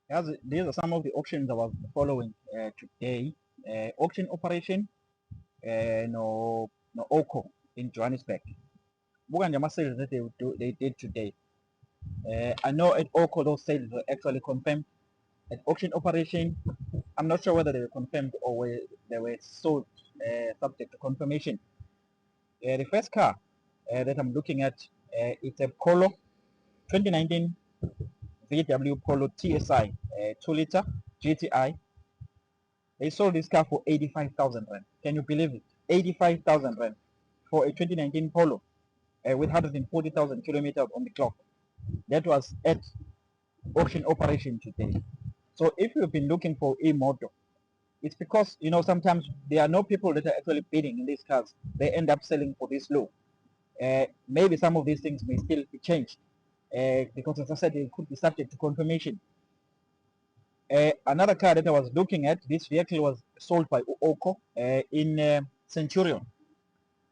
These are some of the auctions I was following today. Auction operation no Aucor in Johannesburg. Buka nje ama-sales that they did today. I know at Aucor those sales were actually confirmed. At auction operation, I'm not sure whether they were confirmed or they were sold subject to confirmation. The first car that I'm looking at, it's a Polo 2019 VW Polo TSI 2-liter GTI. They sold this car for 85,000 rand. Can you believe it? 85,000 rand for a 2019 Polo with 140,000 kilometers on the clock. That was at auction operation today. So if you've been looking for a motor, it's because sometimes there are no people that are actually bidding in these cars. They end up selling for this low. Maybe some of these things may still be changed because, as I said, it could be subject to confirmation. Another car that I was looking at, this vehicle was sold by Aucor in Centurion.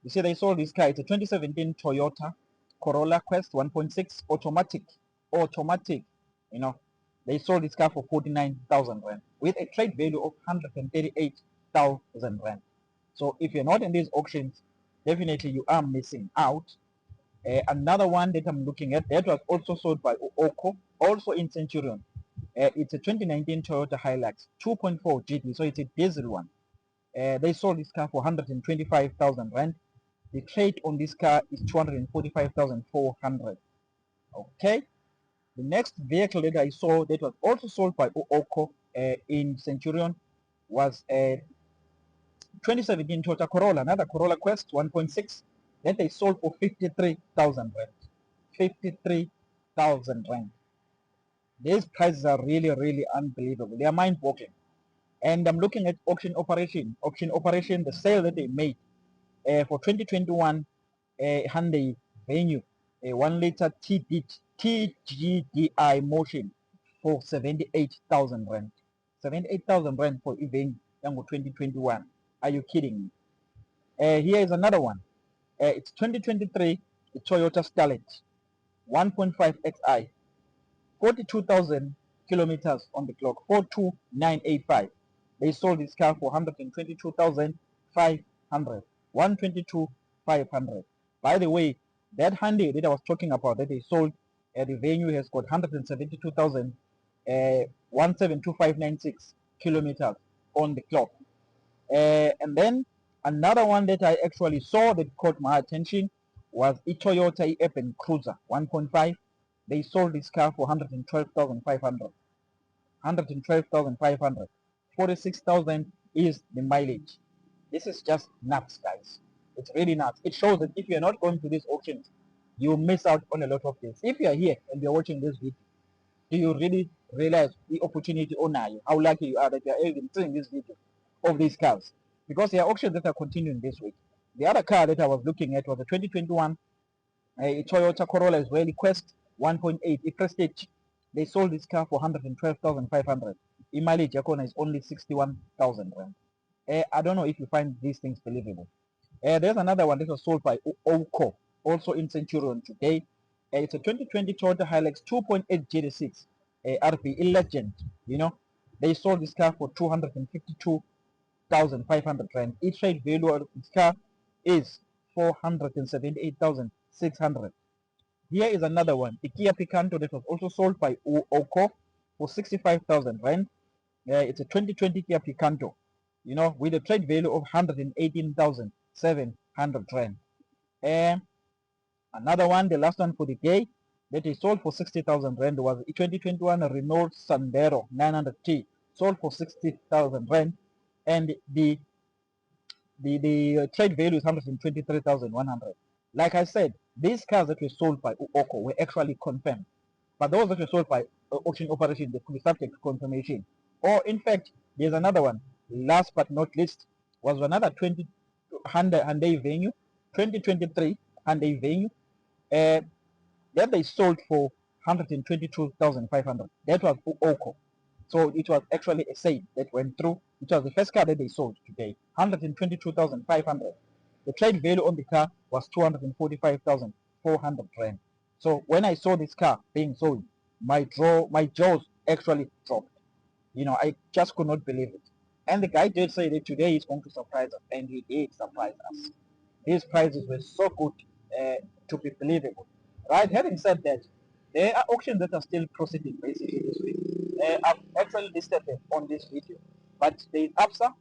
You see, they sold this car. It's a 2017 Toyota Corolla Quest 1.6 automatic. They sold this car for 49,000 rand with a trade value of 138,000 rand. So if you're not in these auctions, definitely you are missing out. Another one that I'm looking at that was also sold by Aucor, also in Centurion. It's a 2019 Toyota Hilux 2.4 GT, so it's a diesel one. They sold this car for 125,000 rand. The trade on this car is 245,400. Okay. The next vehicle that I saw that was also sold by Aucor in Centurion was a 2017 Toyota Corolla, another Corolla Quest 1.6 that they sold for 53,000 rand. 53,000 rand. These prices are really, really unbelievable. They are mind-boggling. And I'm looking at auction operation. Auction operation, the sale that they made for 2021 Hyundai Venue, a 1-liter TGDI motion for 78,000 rand. 78,000 rand for a Venue Yango 2021. Are you kidding me? Here is another one. It's 2023 Toyota Starlet 1.5 XI, 42,000 kilometers on the clock, 42985. They sold this car for 122,500. 122,500. By the way, that Hyundai that I was talking about that they sold at the Venue has got 172,000, 172596 kilometers on the clock. And then another one that I actually saw that caught my attention was a Toyota Urban Cruiser 1.5. They sold this car for 112,500. 112,500. 46,000 is the mileage. This is just nuts, guys. It's really nuts. It shows that if you're not going to these auctions, you miss out on a lot of things. If you're here and you're watching this video, do you really realize the opportunity on you? How lucky you are that you're even seeing this video of these cars? Because there are auctions that are continuing this week. The other car that I was looking at was a 2021 a Toyota Corolla Israeli Quest 1.8 a Prestige. They sold this car for 112,500. The mileage is only 61,000 rand. I don't know if you find these things believable. There's another one that was sold by Aucor, also in Centurion today. It's a 2020 Toyota Hilux 2.8 GT6 RP Legend. They sold this car for 252,500 rand. Each trade value of this car is 478,600. Here is another one, the Kia Picanto that was also sold by Aucor for 65,000 rand. It's a 2020 Kia Picanto, with a trade value of 118,700 rand. Another one, the last one for the day, that is sold for 60,000 rand was a 2021 Renault Sandero 900T, sold for 60,000 rand, and the trade value is 123,100. Like I said, these cars that were sold by Aucor were actually confirmed, but those that were sold by auction operation, they could be subject to confirmation. Or in fact, there's another one. Last but not least, was another 20 Hyundai Venue, 2023 Hyundai Venue, that they sold for 122,500. That was Aucor. So it was actually a sale that went through. It was the first car that they sold today, 122,500. The trade value on the car was 245,400 rand. So when I saw this car being sold, my jaws actually dropped. You know, I just could not believe it. And the guy did say that today he's going to surprise us, and he did surprise us. His prices were so good to be believable. Right? Having said that, there are auctions that are still proceeding basically this week. I've actually listed them on this video. But there is ABSA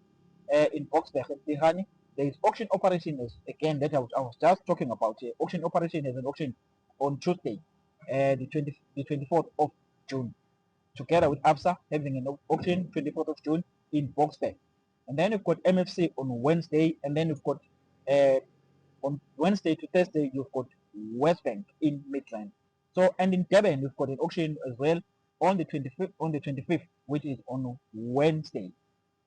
in Boxberg and Tihani. There is auction operation again that I was just talking about here. Auction operation has an auction on Tuesday, the 24th of June, together with ABSA having an auction 24th of June in Boxberg. And then you've got MFC on Wednesday, and then you've got on Wednesday to Thursday you've got West Bank in Midland. So, and in Durban we've got an auction as well on the 25th, which is on Wednesday.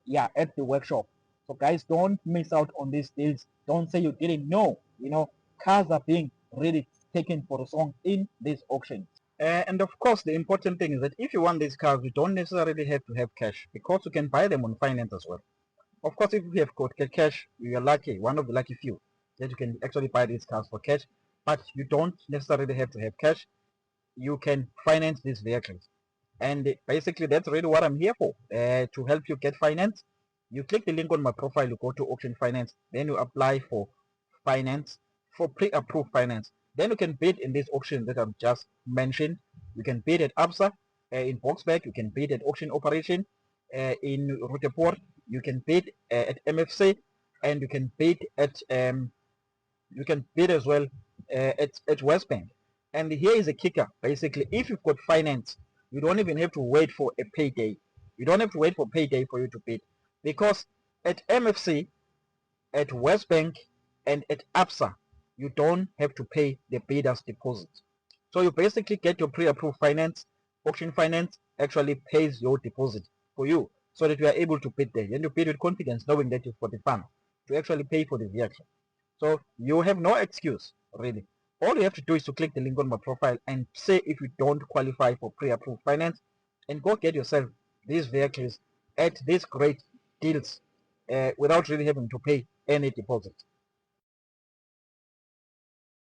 Yeah, at the workshop. So guys, don't miss out on these deals. Don't say you didn't know. You know, cars are being really taken for a song in this auction. And of course, the important thing is that if you want these cars, you don't necessarily have to have cash, because you can buy them on finance as well. Of course, if you have got cash, you are lucky, one of the lucky few, that you can actually buy these cars for cash. But you don't necessarily have to have cash. You can finance these vehicles. And basically, that's really what I'm here for, to help you get finance. You click the link on my profile, you go to auction finance, then you apply for finance, for pre-approved finance. Then you can bid in this auction that I've just mentioned. You can bid at ABSA in Boxberg, you can bid at auction operation in Ruteport, you can bid at MFC, and you can bid at as well at West Bank. And here is a kicker. Basically, if you've got finance, you don't even have to wait for a payday. You don't have to wait for payday for you to bid, because at MFC, at West Bank, and at ABSA, you don't have to pay the bidder's deposit. So you basically get your pre-approved finance. Auction finance actually pays your deposit for you, so that you are able to bid there. And you bid with confidence, knowing that you've got the fund to actually pay for the vehicle. So you have no excuse, really. All you have to do is to click the link on my profile and say if you don't qualify for pre-approved finance, and go get yourself these vehicles at these great deals without really having to pay any deposit.